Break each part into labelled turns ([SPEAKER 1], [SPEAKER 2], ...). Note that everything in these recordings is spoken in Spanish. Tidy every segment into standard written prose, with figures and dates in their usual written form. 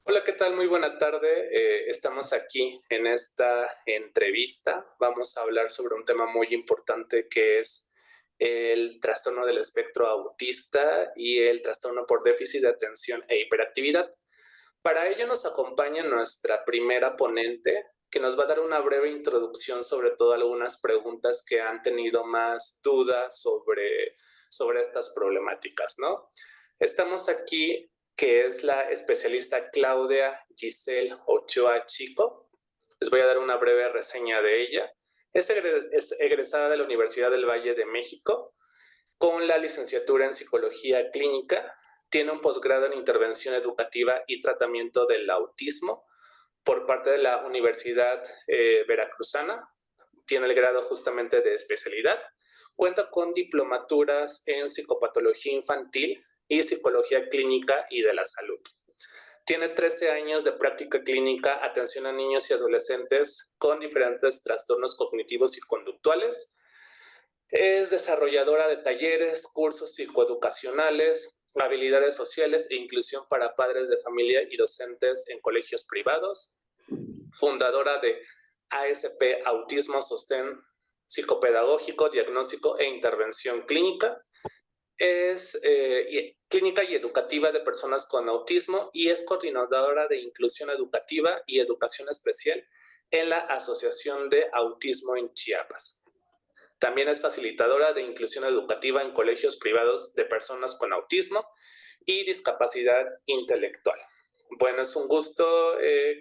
[SPEAKER 1] Hola, ¿qué tal? Muy buena tarde. Estamos aquí en esta entrevista. Vamos a hablar sobre un tema muy importante que es el trastorno del espectro autista y el trastorno por déficit de atención e hiperactividad. Para ello nos acompaña nuestra primera ponente, que nos va a dar una breve introducción sobre todo algunas preguntas que han tenido más dudas sobre estas problemáticas, ¿no? Estamos aquí, que es la especialista Claudia Giselle Ochoa Chico. Les voy a dar una breve reseña de ella. Es egresada de la Universidad del Valle de México con la licenciatura en Psicología Clínica. Tiene un posgrado en Intervención Educativa y Tratamiento del Autismo por parte de la Universidad Veracruzana. Tiene el grado justamente de especialidad. Cuenta con diplomaturas en psicopatología infantil y psicología clínica y de la salud. Tiene 13 años de práctica clínica, atención a niños y adolescentes con diferentes trastornos cognitivos y conductuales. Es desarrolladora de talleres, cursos psicoeducacionales, habilidades sociales e inclusión para padres de familia y docentes en colegios privados. Fundadora de ASP Autismo Sostén Psicopedagógico, Diagnóstico e Intervención Clínica. Es clínica y educativa de personas con autismo y es coordinadora de inclusión educativa y educación especial en la Asociación de Autismo en Chiapas. También es facilitadora de inclusión educativa en colegios privados de personas con autismo y discapacidad intelectual. Bueno, es un gusto,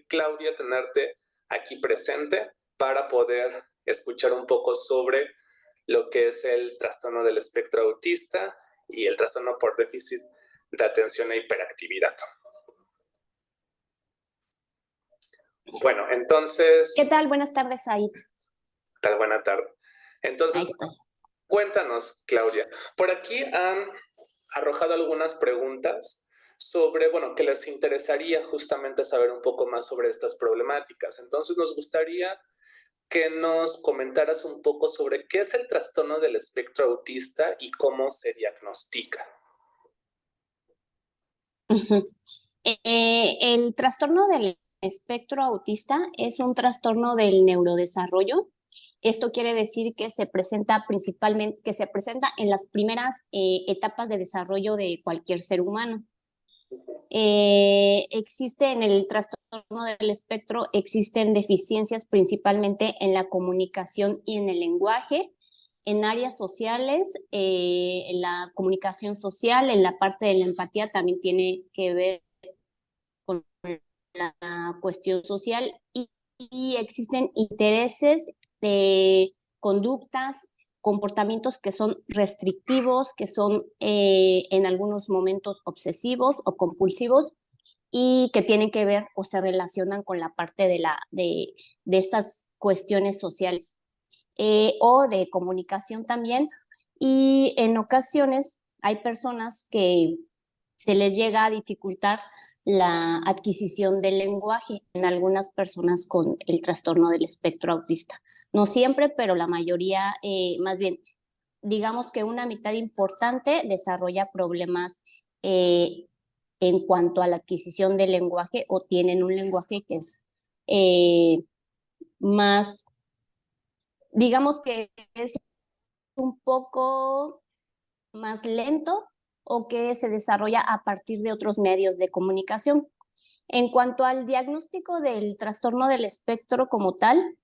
[SPEAKER 1] Claudia, tenerte aquí presente para poder escuchar un poco sobre lo que es el trastorno del espectro autista y el trastorno por déficit de atención e hiperactividad. Bueno, entonces...
[SPEAKER 2] ¿Qué tal? Buenas tardes, Said.
[SPEAKER 1] Tal buena tarde. Entonces,
[SPEAKER 2] Ahí estoy.
[SPEAKER 1] Cuéntanos, Claudia. Por aquí han arrojado algunas preguntas sobre, bueno, que les interesaría justamente saber un poco más sobre estas problemáticas. Entonces, nos gustaría que nos comentaras un poco sobre qué es el trastorno del espectro autista y cómo se diagnostica.
[SPEAKER 2] El trastorno del espectro autista es un trastorno del neurodesarrollo. Esto quiere decir que se presenta principalmente, que se presenta en las primeras etapas de desarrollo de cualquier ser humano. Existe en el trastorno del espectro, existen deficiencias principalmente en la comunicación y en el lenguaje, en áreas sociales, en la comunicación social, en la parte de la empatía también tiene que ver con la cuestión social y existen intereses de conductas, comportamientos que son restrictivos, que son en algunos momentos obsesivos o compulsivos y que tienen que ver o se relacionan con la parte de estas cuestiones sociales o de comunicación también. Y en ocasiones hay personas que se les llega a dificultar la adquisición del lenguaje en algunas personas con el trastorno del espectro autista. No siempre, pero la mayoría, más bien, digamos que una mitad importante desarrolla problemas en cuanto a la adquisición del lenguaje o tienen un lenguaje que es más, digamos que es un poco más lento o que se desarrolla a partir de otros medios de comunicación. En cuanto al diagnóstico del trastorno del espectro como tal,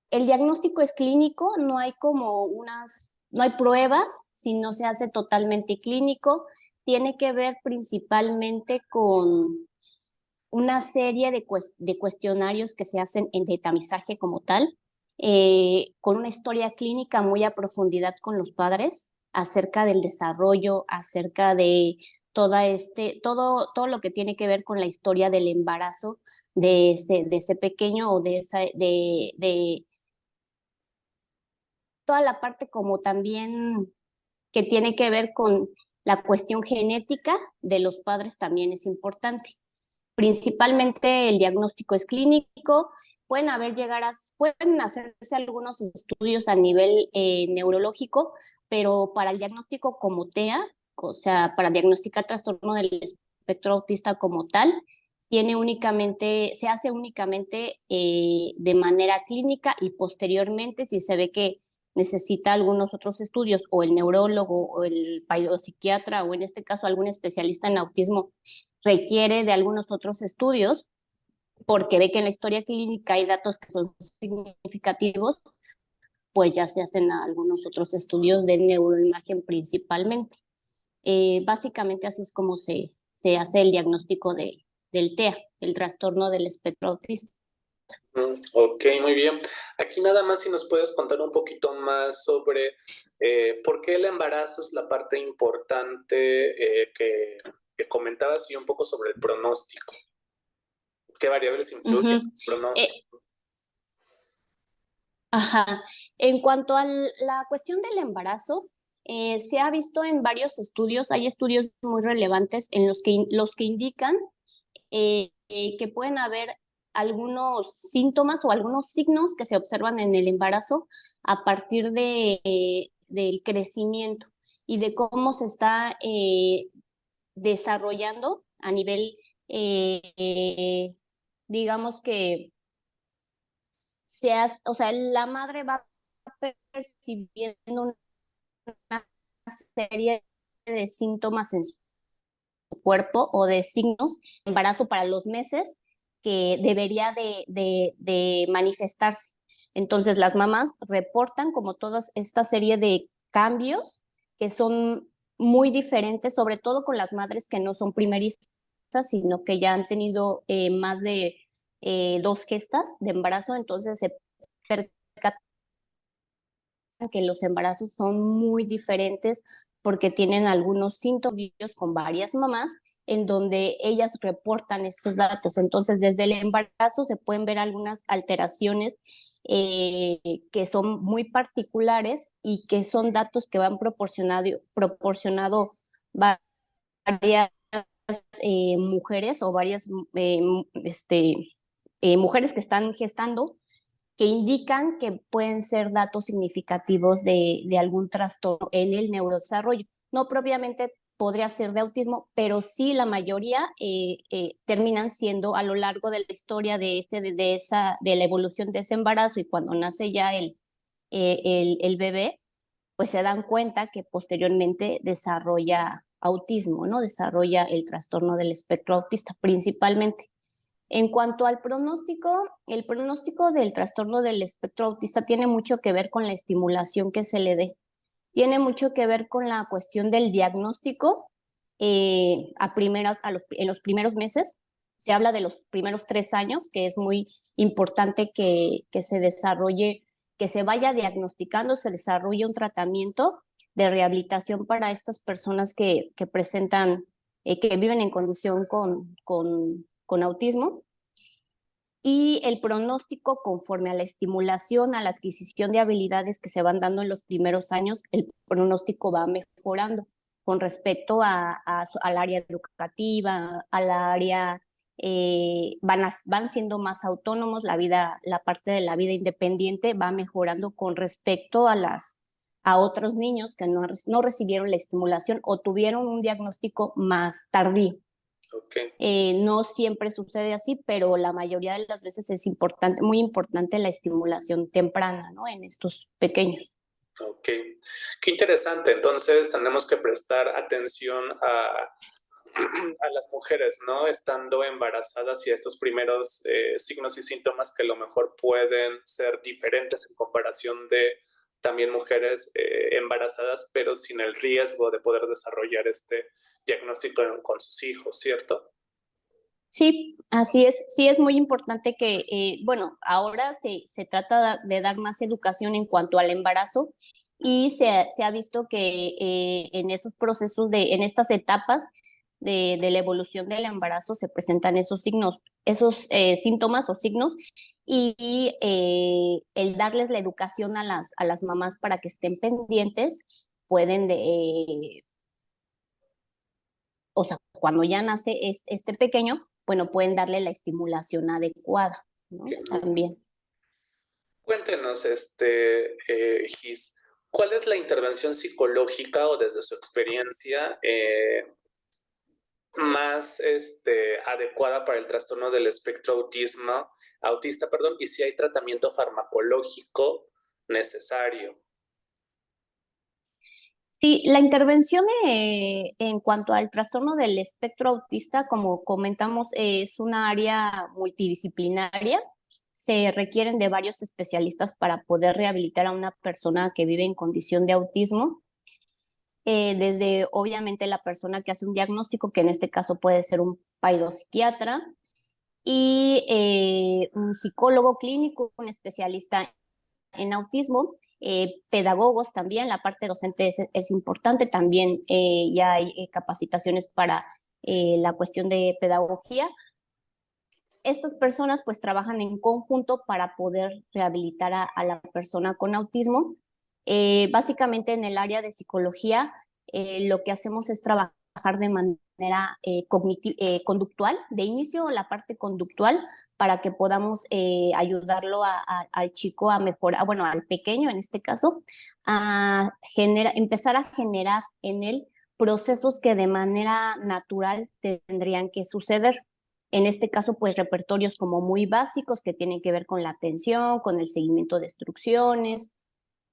[SPEAKER 2] el diagnóstico es clínico, no hay no hay pruebas, si no se hace totalmente clínico, tiene que ver principalmente con una serie de cuestionarios que se hacen en de tamizaje como tal, con una historia clínica muy a profundidad con los padres acerca del desarrollo, acerca de todo lo que tiene que ver con la historia del embarazo de ese pequeño o de toda la parte como también que tiene que ver con la cuestión genética de los padres también es importante. Principalmente el diagnóstico es clínico, pueden hacerse algunos estudios a nivel neurológico, pero para el diagnóstico como TEA, o sea, para diagnosticar trastorno del espectro autista como tal, se hace únicamente de manera clínica y posteriormente si se ve que necesita algunos otros estudios o el neurólogo o el psiquiatra o en este caso algún especialista en autismo requiere de algunos otros estudios porque ve que en la historia clínica hay datos que son significativos, pues ya se hacen algunos otros estudios de neuroimagen principalmente. Básicamente así es como se hace el diagnóstico del TEA, el trastorno del espectro autista.
[SPEAKER 1] Ok, muy bien. Aquí nada más si nos puedes contar un poquito más sobre por qué el embarazo es la parte importante que comentabas y un poco sobre el pronóstico. ¿Qué variables influyen en el
[SPEAKER 2] Eh,
[SPEAKER 1] pronóstico?
[SPEAKER 2] ajá. En cuanto a la cuestión del embarazo, se ha visto en varios estudios, hay estudios muy relevantes en los que indican que pueden haber algunos síntomas o algunos signos que se observan en el embarazo a partir del crecimiento y de cómo se está desarrollando a nivel, digamos que o sea, la madre va percibiendo una serie de síntomas en su cuerpo o de signos de embarazo para los meses que debería de manifestarse. Entonces las mamás reportan como toda esta serie de cambios que son muy diferentes, sobre todo con las madres que no son primerizas, sino que ya han tenido más de 2 gestas de embarazo, entonces se percatan que los embarazos son muy diferentes porque tienen algunos síntomas con varias mamás en donde ellas reportan estos datos. Entonces, desde el embarazo se pueden ver algunas alteraciones que son muy particulares y que son datos que van proporcionado varias mujeres o varias mujeres que están gestando que indican que pueden ser datos significativos de algún trastorno en el neurodesarrollo. No propiamente podría ser de autismo, pero sí la mayoría terminan siendo a lo largo de la historia de la evolución de ese embarazo y cuando nace ya el bebé, pues se dan cuenta que posteriormente desarrolla autismo, ¿no? Desarrolla el trastorno del espectro autista principalmente. En cuanto al pronóstico, el pronóstico del trastorno del espectro autista tiene mucho que ver con la estimulación que se le dé. Tiene mucho que ver con la cuestión del diagnóstico en los primeros meses. Se habla de los primeros 3 años, que es muy importante que se desarrolle, que se vaya diagnosticando, se desarrolle un tratamiento de rehabilitación para estas personas que presentan, que viven en condición con autismo. Y el pronóstico, conforme a la estimulación, a la adquisición de habilidades que se van dando en los primeros años, el pronóstico va mejorando con respecto al área educativa, al área, van siendo más autónomos, la parte de la vida independiente va mejorando con respecto a otros niños que no recibieron la estimulación o tuvieron un diagnóstico más tardío.
[SPEAKER 1] Okay.
[SPEAKER 2] No siempre sucede así, pero la mayoría de las veces es importante, muy importante la estimulación temprana, ¿no? En estos pequeños.
[SPEAKER 1] Ok, qué interesante. Entonces tenemos que prestar atención a las mujeres, ¿no? Estando embarazadas y a estos primeros signos y síntomas que a lo mejor pueden ser diferentes en comparación de también mujeres embarazadas, pero sin el riesgo de poder desarrollar este diagnóstico con sus hijos, ¿cierto?
[SPEAKER 2] Sí, así es. Sí, es muy importante que, bueno, ahora se trata de dar más educación en cuanto al embarazo y se ha visto que en esos procesos, en estas etapas de la evolución del embarazo se presentan esos signos, esos síntomas o signos y el darles la educación a las mamás para que estén pendientes pueden o sea, cuando ya nace este pequeño, bueno, pueden darle la estimulación adecuada, ¿no? También.
[SPEAKER 1] Cuéntenos, Gis, ¿cuál es la intervención psicológica o desde su experiencia más adecuada para el trastorno del espectro autista, perdón, y si hay tratamiento farmacológico necesario.
[SPEAKER 2] Sí, la intervención en cuanto al trastorno del espectro autista, como comentamos, es una área multidisciplinaria. Se requieren de varios especialistas para poder rehabilitar a una persona que vive en condición de autismo. Desde obviamente la persona que hace un diagnóstico, que en este caso puede ser un psiquiatra, y un psicólogo clínico, un especialista en autismo, pedagogos también, la parte docente es importante, también ya hay capacitaciones para la cuestión de pedagogía. Estas personas pues trabajan en conjunto para poder rehabilitar a la persona con autismo. Básicamente en el área de psicología lo que hacemos es trabajar de manera conductual, de inicio la parte conductual, para que podamos ayudarlo al chico a mejorar, bueno, al pequeño en este caso, empezar a generar en él procesos que de manera natural tendrían que suceder. En este caso, pues repertorios como muy básicos que tienen que ver con la atención, con el seguimiento de instrucciones,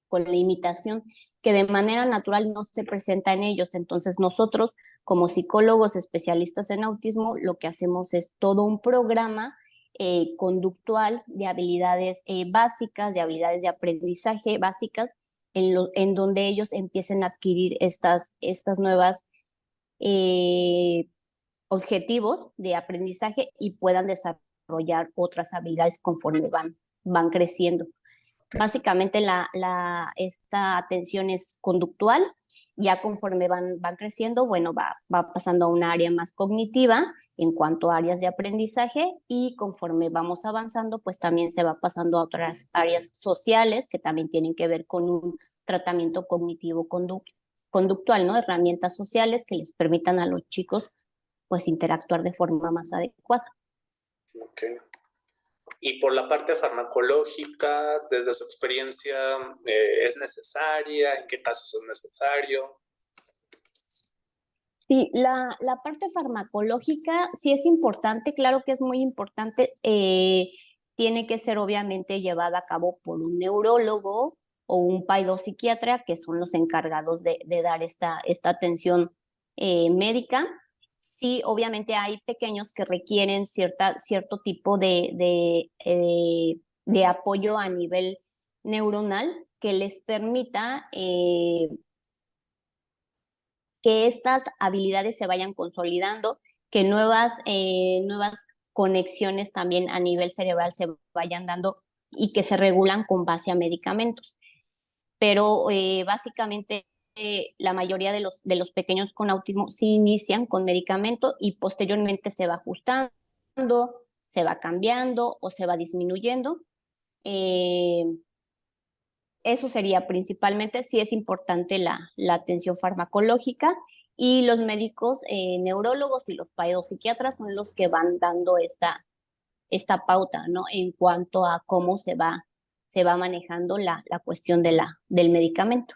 [SPEAKER 2] con la imitación, que de manera natural no se presenta en ellos. Entonces nosotros, como psicólogos especialistas en autismo, lo que hacemos es todo un programa conductual de habilidades básicas, de habilidades de aprendizaje básicas, en donde ellos empiecen a adquirir estas nuevas objetivos de aprendizaje y puedan desarrollar otras habilidades conforme van creciendo. Básicamente esta atención es conductual, ya conforme van creciendo, bueno, va pasando a una área más cognitiva en cuanto a áreas de aprendizaje, y conforme vamos avanzando, pues también se va pasando a otras áreas sociales que también tienen que ver con un tratamiento cognitivo conductual, ¿no? Herramientas sociales que les permitan a los chicos pues interactuar de forma más adecuada.
[SPEAKER 1] Okay. Y por la parte farmacológica, desde su experiencia, ¿es necesaria? ¿En qué casos es necesario?
[SPEAKER 2] Sí, la parte farmacológica sí es importante, claro que es muy importante. Tiene que ser obviamente llevada a cabo por un neurólogo o un psiquiatra, que son los encargados de dar esta atención médica. Sí, obviamente hay pequeños que requieren cierto tipo de apoyo a nivel neuronal que les permita que estas habilidades se vayan consolidando, que nuevas conexiones también a nivel cerebral se vayan dando y que se regulan con base a medicamentos. Pero básicamente la mayoría de los pequeños con autismo sí inician con medicamento y posteriormente se va ajustando, se va cambiando o se va disminuyendo. Eh, Eso sería principalmente, sí es importante la atención farmacológica, y los médicos neurólogos y los psiquiatras son los que van dando esta pauta, ¿no? En cuanto a cómo se va manejando la cuestión del medicamento.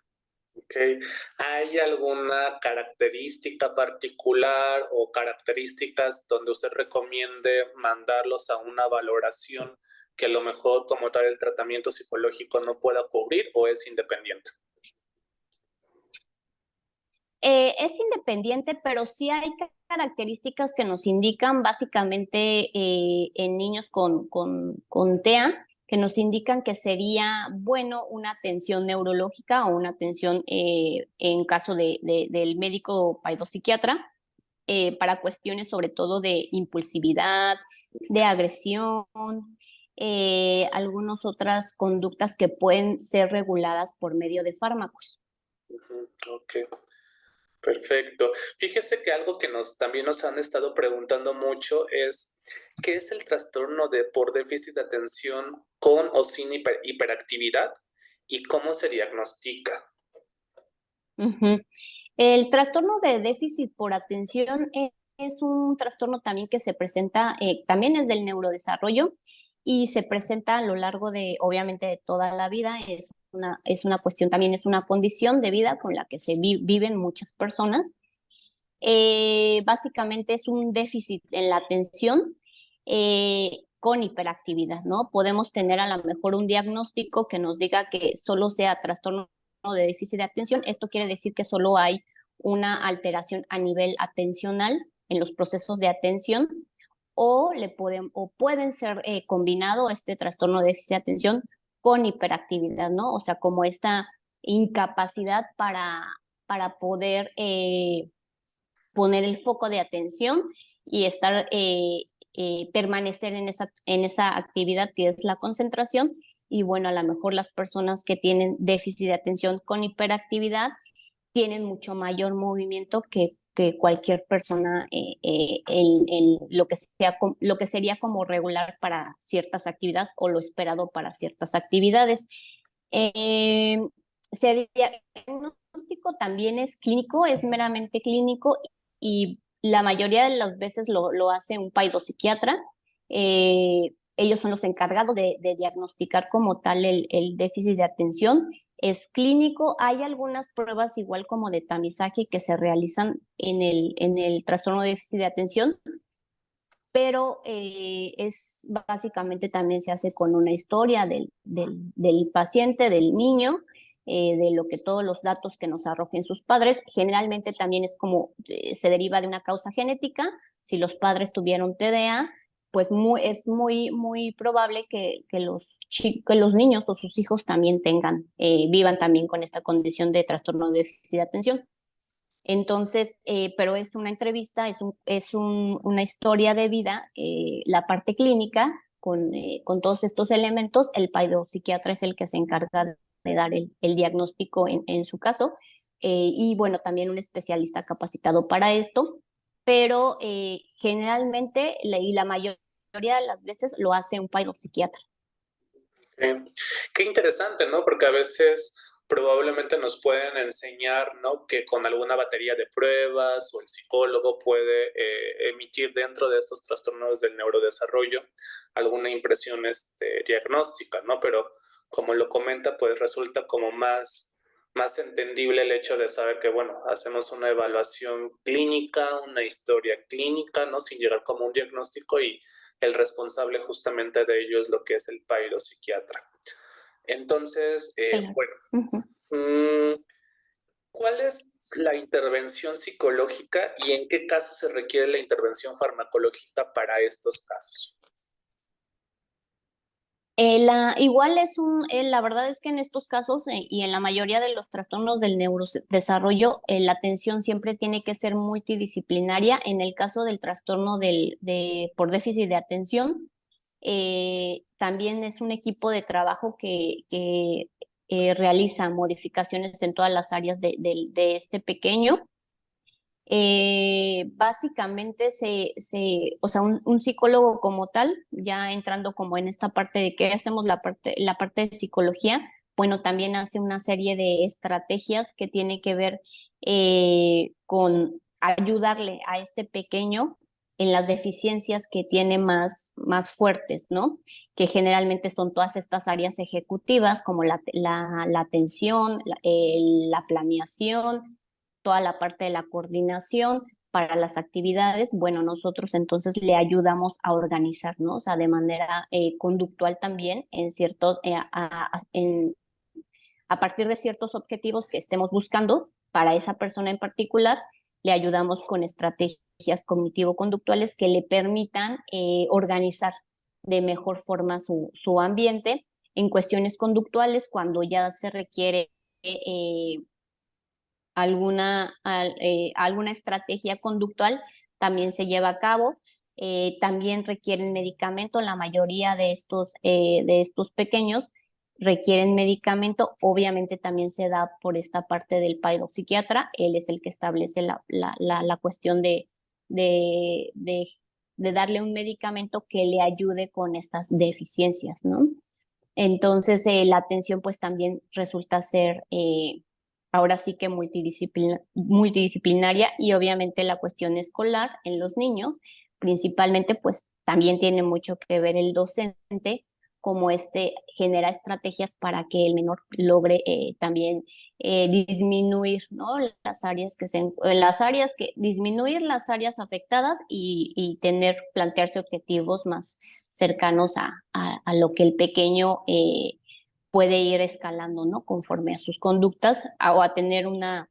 [SPEAKER 1] Okay. ¿Hay alguna característica particular o características donde usted recomiende mandarlos a una valoración que a lo mejor como tal el tratamiento psicológico no pueda cubrir, o es independiente?
[SPEAKER 2] Es independiente, pero sí hay características que nos indican básicamente en niños con TEA, que nos indican que sería bueno una atención neurológica o una atención en caso del médico psiquiatra para cuestiones sobre todo de impulsividad, de agresión, algunas otras conductas que pueden ser reguladas por medio de fármacos.
[SPEAKER 1] Ok, perfecto. Fíjese que algo que también nos han estado preguntando mucho es ¿qué es el trastorno por déficit de atención con o sin hiperactividad y cómo se diagnostica?
[SPEAKER 2] Uh-huh. El trastorno de déficit por atención es un trastorno también que se presenta, también es del neurodesarrollo y se presenta a lo largo de, obviamente, de toda la vida. Es una cuestión, también es una condición de vida con la que viven muchas personas. Básicamente es un déficit en la atención con hiperactividad, ¿no? Podemos tener a lo mejor un diagnóstico que nos diga que solo sea trastorno de déficit de atención. Esto quiere decir que solo hay una alteración a nivel atencional en los procesos de atención, o pueden ser combinado este trastorno de déficit de atención con hiperactividad, ¿no? O sea, como esta incapacidad para poder poner el foco de atención y permanecer en esa actividad que es la concentración. Y bueno, a lo mejor las personas que tienen déficit de atención con hiperactividad tienen mucho mayor movimiento que cualquier persona en lo que sería como regular para ciertas actividades o lo esperado para ciertas actividades. Eh, Se diagnóstico también es clínico, es meramente clínico, y la mayoría de las veces lo hace un paidopsiquiatra. Ellos son los encargados de diagnosticar como tal el déficit de atención. Es clínico. Hay algunas pruebas igual como de tamizaje que se realizan en el trastorno de déficit de atención, pero es básicamente también se hace con una historia del paciente, del niño, de lo que todos los datos que nos arrojen sus padres. Generalmente también es como se deriva de una causa genética. Si los padres tuvieron TDA, pues es muy probable que los niños o sus hijos también vivan también con esta condición de trastorno de déficit de atención. Entonces, pero es una entrevista, una historia de vida, la parte clínica, con todos estos elementos. El psiquiatra es el que se encarga de dar el diagnóstico en su caso, y bueno, también un especialista capacitado para esto, pero generalmente, y la mayoría de las veces, lo hace un psiquiatra.
[SPEAKER 1] Qué interesante, ¿no? Porque a veces probablemente nos pueden enseñar, ¿no? Que con alguna batería de pruebas o el psicólogo puede emitir dentro de estos trastornos del neurodesarrollo alguna impresión diagnóstica, ¿no? Pero como lo comenta, pues resulta como más entendible el hecho de saber que, bueno, hacemos una evaluación clínica, una historia clínica, ¿no? Sin llegar como un diagnóstico, y el responsable justamente de ello es lo que es el psiquiatra. Entonces,
[SPEAKER 2] Claro.
[SPEAKER 1] bueno, ¿cuál es la intervención psicológica y en qué casos se requiere la intervención farmacológica para estos casos?
[SPEAKER 2] Igual la verdad es que en estos casos y en la mayoría de los trastornos del neurodesarrollo, la atención siempre tiene que ser multidisciplinaria. En el caso del trastorno por déficit de atención, también es un equipo de trabajo que realiza modificaciones en todas las áreas de este pequeño. Básicamente o sea, un psicólogo como tal, ya entrando como en esta parte de qué hacemos la parte de psicología, bueno, también hace una serie de estrategias que tiene que ver con ayudarle a este pequeño en las deficiencias que tiene más fuertes, ¿no? Que generalmente son todas estas áreas ejecutivas, como la atención, la planeación, toda la parte de la coordinación para las actividades. Bueno, nosotros entonces le ayudamos a organizarnos, o sea, de manera conductual también a partir de ciertos objetivos que estemos buscando para esa persona en particular. Le ayudamos con estrategias cognitivo-conductuales que le permitan organizar de mejor forma su ambiente. En cuestiones conductuales, cuando ya se requiere alguna estrategia conductual, también se lleva a cabo. También requieren medicamento. La mayoría de estos pequeños requieren medicamento. Obviamente también se da por esta parte del psiquiatra. Él es el que establece la cuestión de darle un medicamento que le ayude con estas deficiencias, ¿no? Entonces, la atención pues también resulta ser ahora sí que multidisciplinaria, y obviamente la cuestión escolar en los niños, principalmente, pues también tiene mucho que ver el docente, como genera estrategias para que el menor logre también disminuir, ¿no? Disminuir las áreas afectadas y plantearse objetivos más cercanos a lo que el pequeño puede ir escalando, ¿no? Conforme a sus conductas o a tener una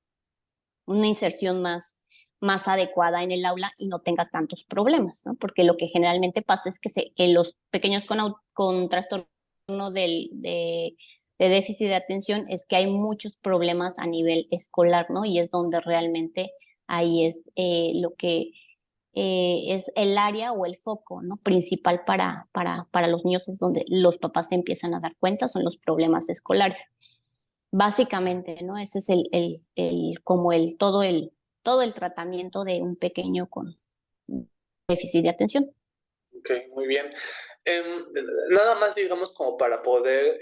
[SPEAKER 2] inserción más adecuada en el aula y no tenga tantos problemas, ¿no? Porque lo que generalmente pasa es que los pequeños con trastorno de déficit de atención es que hay muchos problemas a nivel escolar, ¿no? Y es donde realmente ahí es lo que es el área o el foco, ¿no? Principal para los niños, es donde los papás se empiezan a dar cuenta, son los problemas escolares. Básicamente, ¿no? Ese es todo el tratamiento de un pequeño con déficit de atención.
[SPEAKER 1] Ok, muy bien. Nada más, digamos, como para poder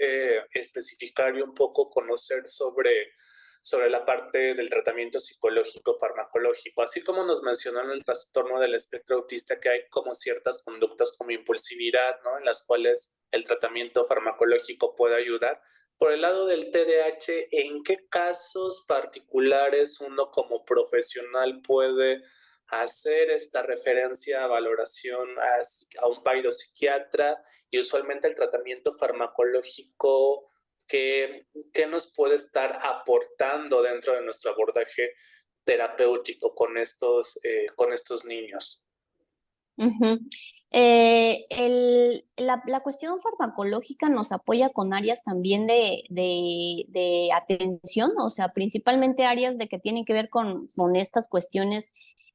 [SPEAKER 1] especificar y un poco conocer sobre la parte del tratamiento psicológico, farmacológico, así como nos mencionaron el trastorno del espectro autista, que hay como ciertas conductas como impulsividad, ¿no? En las cuales el tratamiento farmacológico puede ayudar. Por el lado del TDAH, ¿en qué casos particulares uno como profesional puede hacer esta referencia a valoración a un psiquiatra y usualmente el tratamiento farmacológico que nos puede estar aportando dentro de nuestro abordaje terapéutico con estos niños?
[SPEAKER 2] Uh-huh. La cuestión farmacológica nos apoya con áreas también de atención, o sea, principalmente áreas de que tienen que ver con estas cuestiones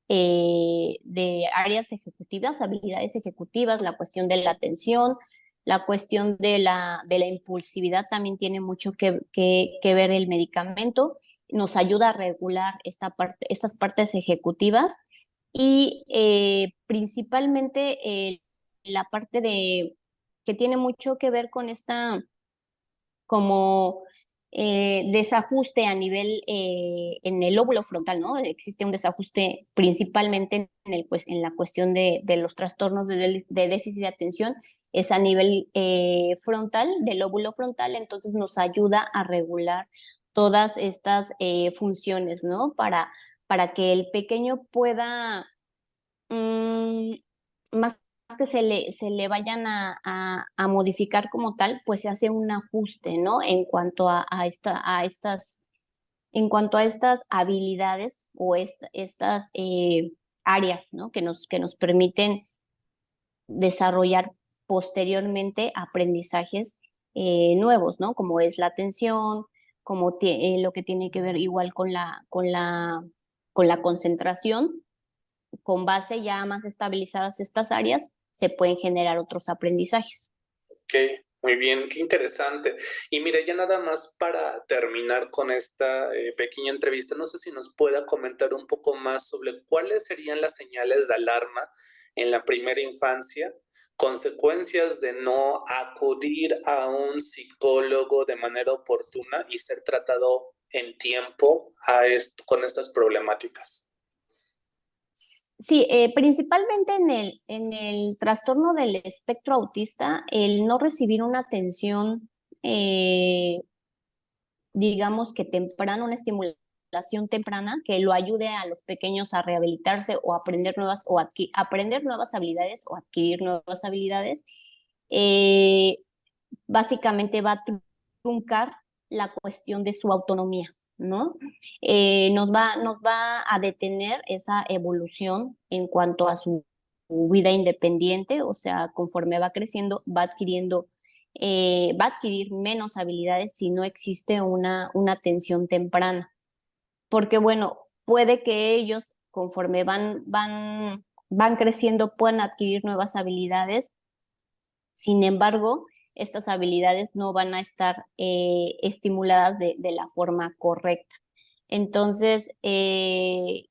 [SPEAKER 2] de áreas ejecutivas, habilidades ejecutivas, la cuestión de la atención, la cuestión de la impulsividad también tiene mucho que ver el medicamento, nos ayuda a regular estas partes ejecutivas y principalmente la parte que tiene mucho que ver con esta como desajuste a nivel en el lóbulo frontal, ¿no? Existe un desajuste principalmente en la cuestión de los trastornos de déficit de atención, es a nivel frontal, del lóbulo frontal, entonces nos ayuda a regular todas estas funciones, ¿no? Para que el pequeño pueda mm, más que se le vayan a modificar como tal, pues se hace un ajuste, ¿no? En cuanto en cuanto a estas habilidades o estas áreas, ¿no? Que nos permiten desarrollar posteriormente aprendizajes nuevos, ¿no? Como es la atención, como lo que tiene que ver igual con la concentración. Con base ya más estabilizadas estas áreas, se pueden generar otros aprendizajes.
[SPEAKER 1] Ok, muy bien, qué interesante. Y mire, ya nada más para terminar con esta pequeña entrevista, no sé si nos pueda comentar un poco más sobre cuáles serían las señales de alarma en la primera infancia, consecuencias de no acudir a un psicólogo de manera oportuna y ser tratado en tiempo con estas problemáticas.
[SPEAKER 2] Sí, principalmente en el trastorno del espectro autista, el no recibir una atención, digamos que temprana, una estimulación temprana que lo ayude a los pequeños a rehabilitarse o aprender nuevas habilidades o adquirir nuevas habilidades, eh, básicamente va a truncar la cuestión de su autonomía, ¿no? Nos va a detener esa evolución en cuanto a su vida independiente, o sea, conforme va creciendo, va a adquirir menos habilidades si no existe una atención temprana. Porque, bueno, puede que ellos, conforme van creciendo, puedan adquirir nuevas habilidades. Sin embargo, estas habilidades no van a estar estimuladas de la forma correcta. Entonces, en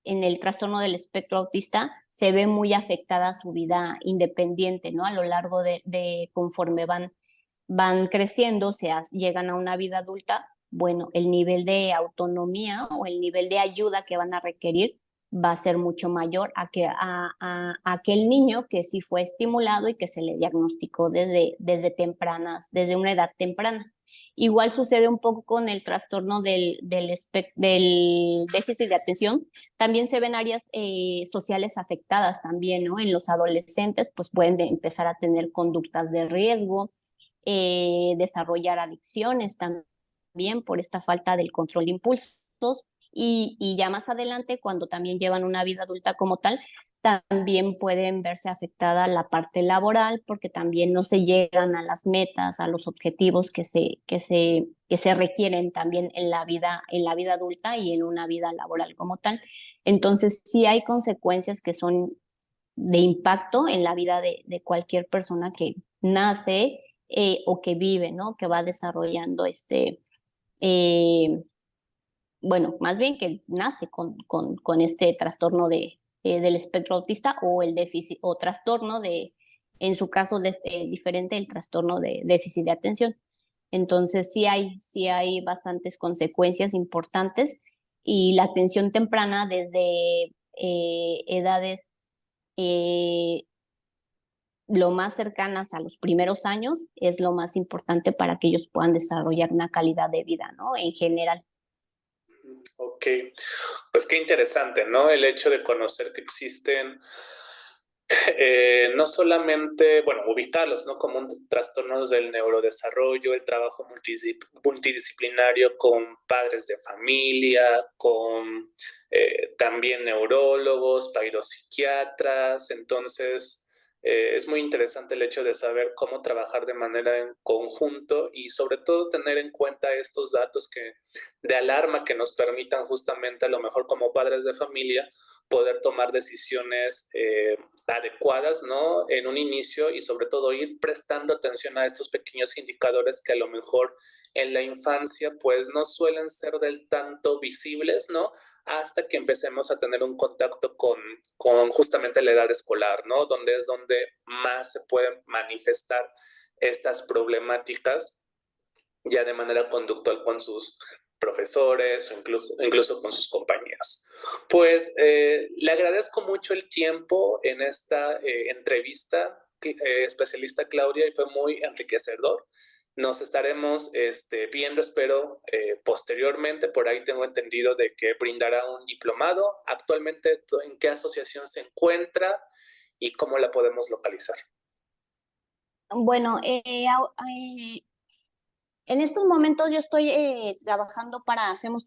[SPEAKER 2] el trastorno del espectro autista se ve muy afectada su vida independiente, ¿no? A lo largo de conforme van creciendo, llegan a una vida adulta, bueno, el nivel de autonomía o el nivel de ayuda que van a requerir va a ser mucho mayor a aquel niño que sí fue estimulado y que se le diagnosticó desde una edad temprana. Igual sucede un poco con el trastorno del déficit de atención. También se ven áreas sociales afectadas también, ¿no? En los adolescentes, pues pueden empezar a tener conductas de riesgo, desarrollar adicciones también por esta falta del control de impulsos. Y ya más adelante, cuando también llevan una vida adulta como tal, también pueden verse afectada la parte laboral porque también no se llegan a las metas, a los objetivos que se requieren también en la vida adulta y en una vida laboral como tal. Entonces, sí hay consecuencias que son de impacto en la vida de cualquier persona que nace o que vive, ¿no? Que va desarrollando eh, bueno, más bien que nace con este trastorno del espectro autista o el déficit o trastorno en su caso, diferente el trastorno de déficit de atención. Entonces, sí hay bastantes consecuencias importantes y la atención temprana desde edades eh, lo más cercanas a los primeros años es lo más importante para que ellos puedan desarrollar una calidad de vida, ¿no? En general.
[SPEAKER 1] Ok, pues qué interesante, ¿no? El hecho de conocer que existen no solamente, bueno, ubicarlos, ¿no? Como trastornos del neurodesarrollo, el trabajo multidisciplinario con padres de familia, con también neurólogos, psiquiatras. Entonces, es muy interesante el hecho de saber cómo trabajar de manera en conjunto y sobre todo tener en cuenta estos datos de alarma que nos permitan justamente a lo mejor como padres de familia poder tomar decisiones adecuadas, ¿no? En un inicio y sobre todo ir prestando atención a estos pequeños indicadores que a lo mejor en la infancia pues no suelen ser del tanto visibles, ¿no? Hasta que empecemos a tener un contacto con justamente la edad escolar, ¿no? Donde es donde más se pueden manifestar estas problemáticas ya de manera conductual con sus profesores o incluso con sus compañeros. Pues le agradezco mucho el tiempo en esta entrevista, especialista Claudia, y fue muy enriquecedor. Nos estaremos viendo, espero, posteriormente. Por ahí tengo entendido de que brindará un diplomado. Actualmente, ¿en qué asociación se encuentra y cómo la podemos localizar?
[SPEAKER 2] Bueno, en estos momentos yo estoy hacemos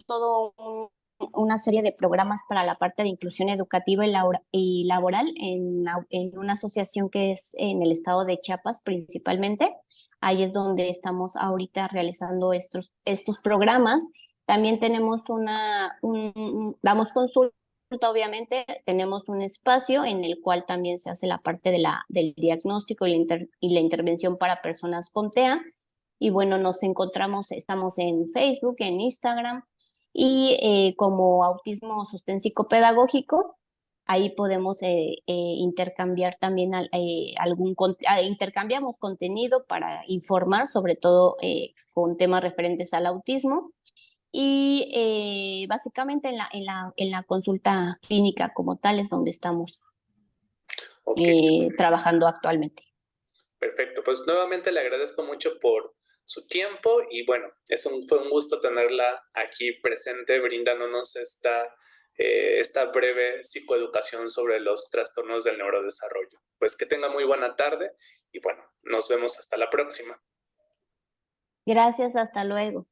[SPEAKER 2] una serie de programas para la parte de inclusión educativa y laboral en una asociación que es en el estado de Chiapas principalmente. Ahí es donde estamos ahorita realizando estos programas. También damos consulta, obviamente, tenemos un espacio en el cual también se hace la parte del diagnóstico y la intervención para personas con TEA. Y bueno, estamos en Facebook, en Instagram y como Autismo Sostén Psicopedagógico, ahí podemos intercambiar también intercambiamos contenido para informar, sobre todo con temas referentes al autismo y básicamente en la consulta clínica como tal es donde estamos
[SPEAKER 1] Ok,
[SPEAKER 2] trabajando actualmente.
[SPEAKER 1] perfecto. Pues nuevamente le agradezco mucho por su tiempo y bueno, fue un gusto tenerla aquí presente brindándonos esta breve psicoeducación sobre los trastornos del neurodesarrollo. Pues que tenga muy buena tarde y bueno, nos vemos hasta la próxima.
[SPEAKER 2] Gracias, hasta luego.